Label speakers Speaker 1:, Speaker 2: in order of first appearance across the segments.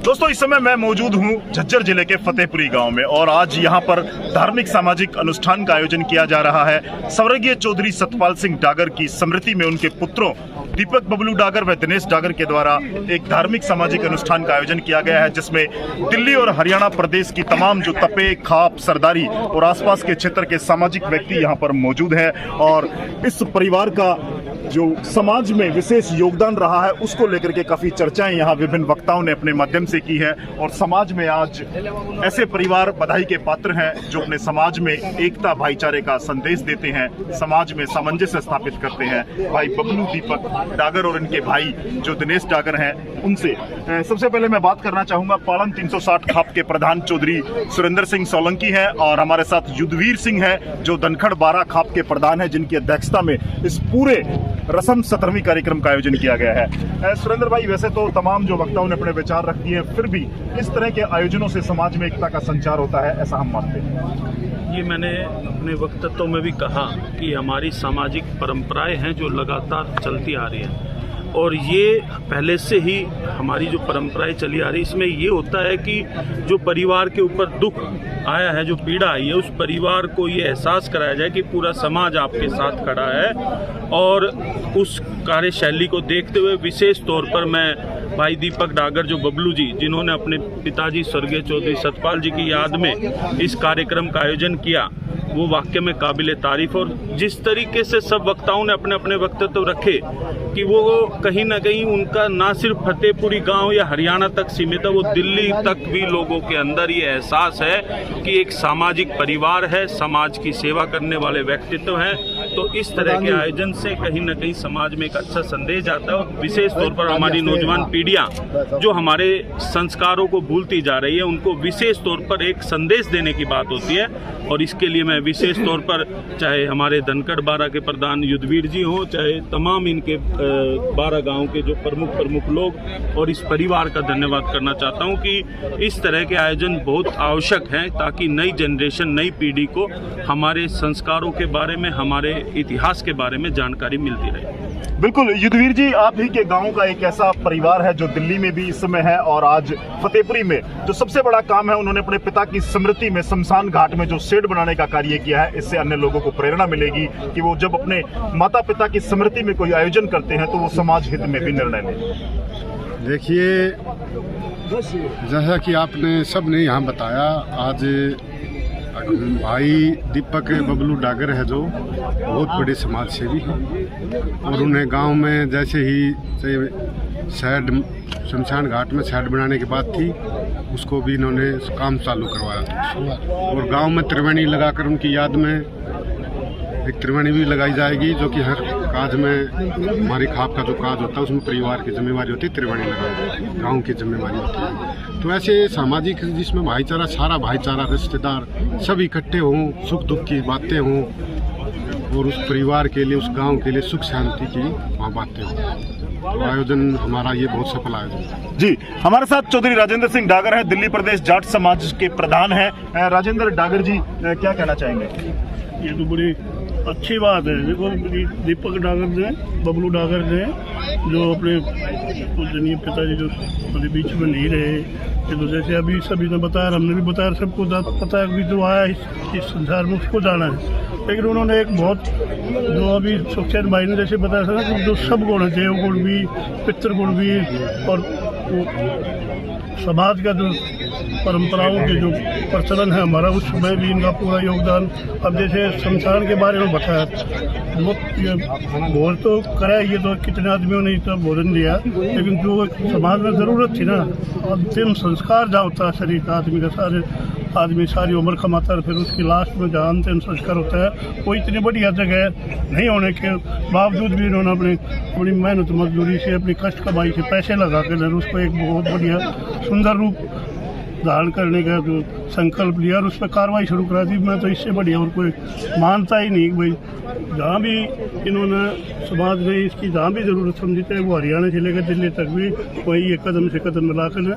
Speaker 1: दोस्तों इस समय मैं मौजूद हूं झज्जर जिले के फतेहपुरी गांव में और आज यहां पर धार्मिक सामाजिक अनुष्ठान का आयोजन किया जा रहा है। स्वर्गीय चौधरी सतपाल सिंह डागर की स्मृति में उनके पुत्रों दीपक बबलू डागर व दिनेश डागर के द्वारा एक धार्मिक सामाजिक अनुष्ठान का आयोजन किया गया है, जिसमें दिल्ली और हरियाणा प्रदेश की तमाम जो तपे, खाप, सरदारी और आसपास के क्षेत्र के सामाजिक व्यक्ति यहां पर मौजूद है और इस परिवार का जो समाज में विशेष योगदान रहा है उसको लेकर के काफी चर्चाएं यहाँ विभिन्न वक्ताओं ने अपने माध्यम से की है। और समाज में आज ऐसे परिवार बधाई के पात्र हैं जो अपने समाज में एकता भाईचारे का संदेश देते हैं, समाज में सामंजस्य स्थापित करते हैं। भाई बबलू दीपक डागर और इनके भाई जो दिनेश डागर हैं उनसे सबसे पहले मैं बात करना चाहूंगा। पालन 360 खाप के प्रधान चौधरी सुरेंद्र सिंह सोलंकी है और हमारे साथ युद्धवीर सिंह है जो धनखड़ 12 खाप के प्रधान है, जिनकी अध्यक्षता में इस पूरे रस्म 17वीं कार्यक्रम का आयोजन किया गया है। सुरेंद्र भाई, वैसे तो तमाम जो वक्ताओं ने अपने विचार रख दिए, फिर भी इस तरह के आयोजनों से समाज में एकता का संचार होता है, ऐसा हम मानते हैं।
Speaker 2: ये मैंने अपने वक्तव्य में भी कहा कि हमारी सामाजिक परंपराएं हैं जो लगातार चलती आ रही हैं और ये पहले से ही हमारी जो परंपराएं चली आ रही, इसमें ये होता है कि जो परिवार के ऊपर दुख आया है, जो पीड़ा आई है, उस परिवार को ये एहसास कराया जाए कि पूरा समाज आपके साथ खड़ा है। और उस कार्यशैली को देखते हुए विशेष तौर पर मैं भाई दीपक डागर जो बबलू जी, जिन्होंने अपने पिताजी स्वर्गीय चौधरी सतपाल जी की याद में इस कार्यक्रम का आयोजन किया, वो वाकई में काबिल तारीफ। और जिस तरीके से सब वक्ताओं ने अपने अपने वक्तव्य रखे कि वो कहीं ना कहीं उनका ना सिर्फ फतेहपुरी गांव या हरियाणा तक सीमित है, वो दिल्ली तक भी लोगों के अंदर ये एहसास है कि एक सामाजिक परिवार है, समाज की सेवा करने वाले व्यक्तित्व हैं। तो इस तरह के आयोजन से कहीं ना कहीं समाज में एक अच्छा संदेश जाता है और विशेष तौर पर हमारी नौजवान पीढ़ियाँ जो हमारे संस्कारों को भूलती जा रही है, उनको विशेष तौर पर एक संदेश देने की बात होती है। और इसके लिए मैं विशेष तौर पर चाहे हमारे धनखड़ 12 के प्रधान युद्धवीर जी हों, चाहे तमाम इनके 12 गांव के जो प्रमुख लोग और इस परिवार का धन्यवाद करना चाहता हूं कि इस तरह के आयोजन बहुत आवश्यक हैं ताकि नई जनरेशन, नई पीढ़ी को हमारे संस्कारों के बारे में, हमारे इतिहास के बारे में जानकारी मिलती रहे।
Speaker 1: बिल्कुल युद्धवीर जी, आप ही के गांव का एक ऐसा परिवार है जो दिल्ली में भी इस समय है और आज फतेहपुरी में जो सबसे बड़ा काम है, उन्होंने अपने पिता की स्मृति में शमशान घाट में जो शेड बनाने का कार्य किया है। इससे अन्य लोगों को प्रेरणा मिलेगी कि वो जब अपने माता पिता की स्मृति में कोई आयोजन करते हैं तो वो समाज हित में भी निर्णय लें।
Speaker 3: देखिए, जैसा कि आपने सब ने यहाँ बताया, आज भाई दीपक बबलू डागर है जो बहुत बड़े समाज सेवी हैं और उन्हें गांव में जैसे ही शैड, शमशान घाट में शैड बनाने की बात थी, उसको भी इन्होंने काम चालू करवाया और गांव में त्रिवेणी लगाकर उनकी याद में एक त्रिवेणी भी लगाई जाएगी, जो कि हर काज में हमारी खाप का जो काज होता है उसमें परिवार की जिम्मेवारी होती है, त्रिवेणी लगाना गांव की जिम्मेवारी होती है। तो ऐसे सामाजिक जिसमें भाईचारा, सारा भाईचारा, रिश्तेदार सब इकट्ठे हों, सुख दुख की बातें हों और उस परिवार के लिए, उस गांव के लिए सुख शांति की वहाँ बातें हों। तो आयोजन हमारा ये बहुत सफल आयोजन
Speaker 1: जी। हमारे साथ चौधरी राजेंद्र सिंह डागर है, दिल्ली प्रदेश जाट समाज के प्रधान है। राजेंद्र डागर जी, क्या कहना चाहेंगे?
Speaker 4: ये तो बड़ी अच्छी बात है। देखो, दीपक डागर ने, बबलू डागर ने जो अपने पूजनीय पिताजी जो हमारे बीच में नहीं रहे, ये तो जैसे अभी सभी ने बताया, हमने भी बताया, सबको पता है कि जो आया इस संसार में उसको जाना है। लेकिन उन्होंने एक बहुत, जो अभी सुखचैन भाई ने जैसे बताया था ना, कि जो सब गुण है, देवगुण भी, पितृगुण भी और समाज का जो परंपराओं के जो प्रचलन है हमारा, उसमें भी इनका पूरा योगदान। अब जैसे शमशान के बारे में बताया, भोज तो कराया, ये तो कितने आदमियों ने इतना भोजन दिया, लेकिन जो समाज में ज़रूरत थी ना, अंतिम संस्कार जहाँ होता है शरीर का, आदमी का, आदमी सारी उम्र कमाता है, फिर उसकी लास्ट में जहाँ अंतिम संस्कार होता है, वो इतनी बढ़िया जगह नहीं होने के बावजूद भी इन्होंने अपनी मेहनत मजदूरी से, अपनी कष्ट कमाई से पैसे लगा कर उसको एक बहुत बढ़िया सुंदर रूप धारण करने का जो संकल्प लिया और उस पर कार्रवाई शुरू करा दी। मैं तो इससे बढ़िया और कोई मानता ही नहीं कि भाई जहाँ भी इन्होंने समाज ने इसकी जहाँ भी ज़रूरत समझी है वो हरियाणा से लेकर दिल्ली तक भी वही ये कदम से कदम मिलाकर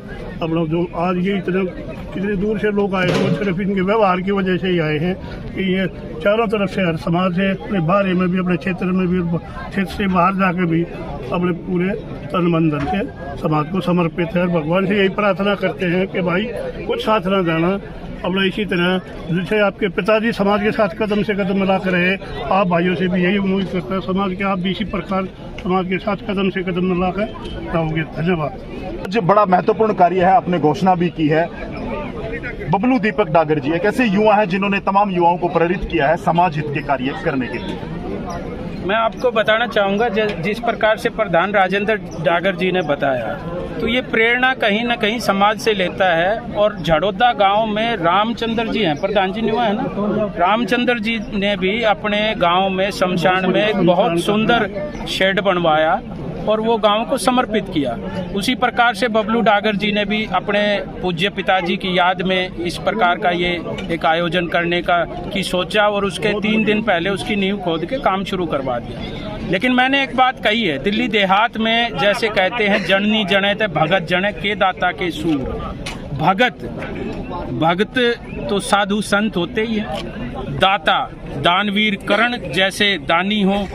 Speaker 4: अपना जो आज ये कितने दूर से लोग आए हैं वो सिर्फ इनके व्यवहार की वजह से ही आए हैं कि ये चारों तरफ से हर समाज है अपने बारे में भी अपने क्षेत्र में भी क्षेत्र से बाहर जाकर भी अपने पूरे तन मन धन के समाज को समर्पित है और भगवान से यही प्रार्थना करते हैं कि भाई कुछ साथ ना जाना अपना इसी तरह जैसे आपके पिताजी समाज के साथ कदम से कदम मिला कर रहे आप भाइयों से भी यही उम्मीद करते हैं समाज के आप भी इसी प्रकार समाज के साथ कदम से कदम मिला कर रहोगे। धन्यवाद।
Speaker 1: जो बड़ा महत्वपूर्ण कार्य है आपने घोषणा भी की है। बबलू दीपक डागर जी एक ऐसे युवा हैं जिन्होंने तमाम युवाओं को प्रेरित किया है समाज हित के कार्य करने के लिए।
Speaker 5: मैं आपको बताना चाहूँगा जिस प्रकार से प्रधान राजेंद्र डागर जी ने बताया तो ये प्रेरणा कहीं ना कहीं समाज से लेता है। और झड़ोदा गांव में रामचंद्र जी हैं, प्रधान जी युवा है ना, रामचंद्र जी ने भी अपने गांव में शमशान में एक बहुत सुंदर शेड बनवाया और वो गांव को समर्पित किया। उसी प्रकार से बबलू डागर जी ने भी अपने पूज्य पिताजी की याद में इस प्रकार का ये एक आयोजन करने की सोचा और उसके 3 दिन पहले उसकी नींव खोद के काम शुरू करवा दिया। लेकिन मैंने एक बात कही है, दिल्ली देहात में जैसे कहते हैं जननी जने ते भगत जने के दाता के सूर। भगत तो साधु संत होते ही हैं, दाता दानवीर कर्ण जैसे दानी हो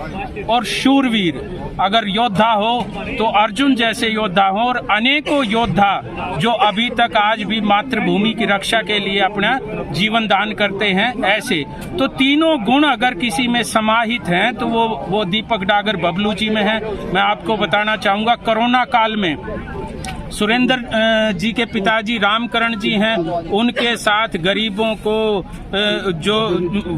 Speaker 5: और शूरवीर अगर योद्धा हो तो अर्जुन जैसे योद्धा हो और अनेकों योद्धा जो अभी तक आज भी मातृभूमि की रक्षा के लिए अपना जीवन दान करते हैं। ऐसे तो तीनों गुण अगर किसी में समाहित हैं तो वो दीपक डागर बबलू जी में है। मैं आपको बताना चाहूँगा कोरोना काल में सुरेंद्र जी के पिताजी रामकरण जी हैं, उनके साथ गरीबों को जो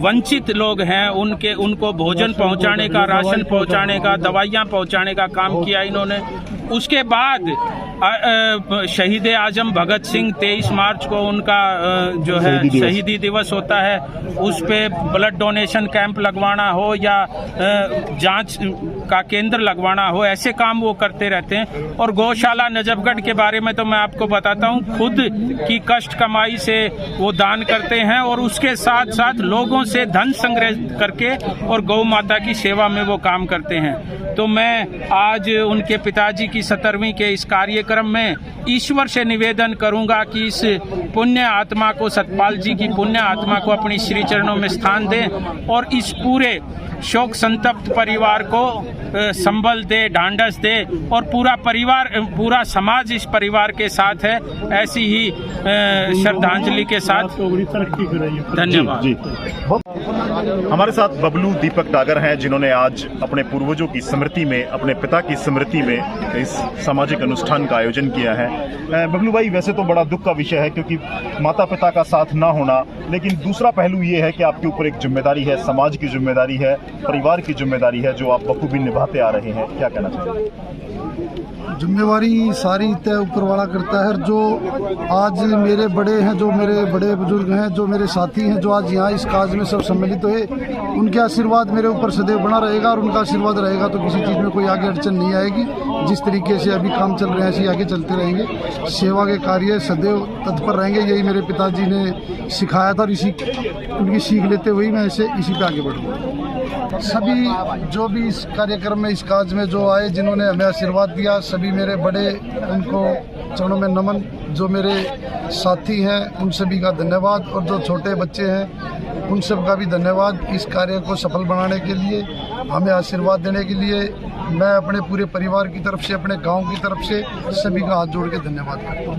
Speaker 5: वंचित लोग हैं उनको भोजन पहुंचाने का, राशन पहुंचाने का, दवाइयां पहुंचाने का काम किया इन्होंने। उसके बाद शहीद आजम भगत सिंह 23 मार्च को उनका जो है शहीदी दिवस होता है, उस पे ब्लड डोनेशन कैंप लगवाना हो या जांच का केंद्र लगवाना हो, ऐसे काम वो करते रहते हैं। और गौशाला नजफगढ़ के बारे में तो मैं आपको बताता हूँ, खुद की कष्ट कमाई से वो दान करते हैं और उसके साथ साथ लोगों से धन संग्रह करके और गौ माता की सेवा में वो काम करते हैं। तो मैं आज उनके पिताजी की 17वीं के इस कार्यक्रम में ईश्वर से निवेदन करूंगा कि इस पुण्य आत्मा को, सतपाल जी की पुण्य आत्मा को अपनी श्री चरणों में स्थान दें और इस पूरे शोक संतप्त परिवार को संबल दे, ढांढस दे और पूरा समाज इस परिवार के साथ है। ऐसी ही श्रद्धांजलि के साथ धन्यवाद।
Speaker 1: हमारे साथ बबलू दीपक डागर हैं जिन्होंने आज अपने पूर्वजों की स्मृति में, अपने पिता की स्मृति में इस सामाजिक अनुष्ठान का आयोजन किया है। बबलू भाई, वैसे तो बड़ा दुख का विषय है क्योंकि माता पिता का साथ ना होना, लेकिन दूसरा पहलू ये है कि आपके ऊपर एक जिम्मेदारी है, समाज की जिम्मेदारी है, परिवार की जिम्मेदारी है जो आप बखूबी निभाते आ रहे हैं। क्या कहना चाहिए?
Speaker 6: जिम्मेवारी सारी तय ऊपर वाला करता है। जो आज मेरे बड़े हैं, जो मेरे बड़े बुजुर्ग हैं, जो मेरे साथी हैं, जो आज यहाँ इस काज में सब सम्मिलित हुए, उनके आशीर्वाद मेरे ऊपर सदैव बना रहेगा और उनका आशीर्वाद रहेगा तो किसी चीज़ में कोई आगे अड़चन नहीं आएगी। जिस तरीके से अभी काम चल रहे हैं ऐसे आगे चलते रहेंगे, सेवा के कार्य सदैव तत्पर रहेंगे। यही मेरे पिताजी ने सिखाया था और उनकी सीख लेते हुए मैं इसी पे आगे बढ़ूँगा। सभी जो भी इस कार्यक्रम में, इस काज में जो आए, जिन्होंने हमें आशीर्वाद दिया, सभी मेरे बड़े, उनको चरणों में नमन। जो मेरे साथी हैं उन सभी का धन्यवाद और जो छोटे बच्चे हैं उन सब का भी धन्यवाद। इस कार्य को सफल बनाने के लिए, हमें आशीर्वाद देने के लिए मैं अपने पूरे परिवार की तरफ से, अपने गांव की तरफ से सभी का हाथ जोड़ के धन्यवाद करता हूँ।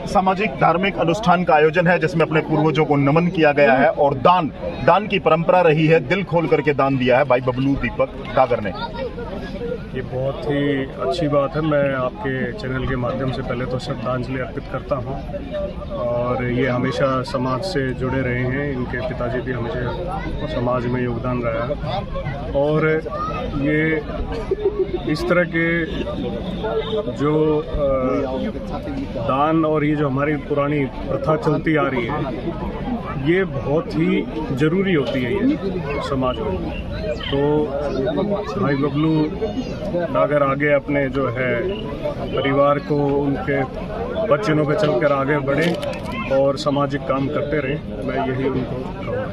Speaker 1: सामाजिक धार्मिक अनुष्ठान का आयोजन है जिसमें अपने पूर्वजों को नमन किया गया है और दान की परंपरा रही है। दिल खोल करके दान दिया है भाई बबलू दीपक डागर ने।
Speaker 7: ये बहुत ही अच्छी बात है। मैं आपके चैनल के माध्यम से पहले तो श्रद्धांजलि अर्पित करता हूँ और ये हमेशा समाज से जुड़े रहे हैं। इनके पिताजी भी हमेशा समाज में योगदान रहा और ये इस तरह के जो दान और ये जो हमारी पुरानी प्रथा चलती आ रही है ये बहुत ही ज़रूरी होती है ये समाज में। तो भाई बबलू डागर आगे अपने जो है परिवार को उनके वचनों पे चलकर आगे बढ़े और सामाजिक काम करते रहें, मैं यही उनको कहूँगा।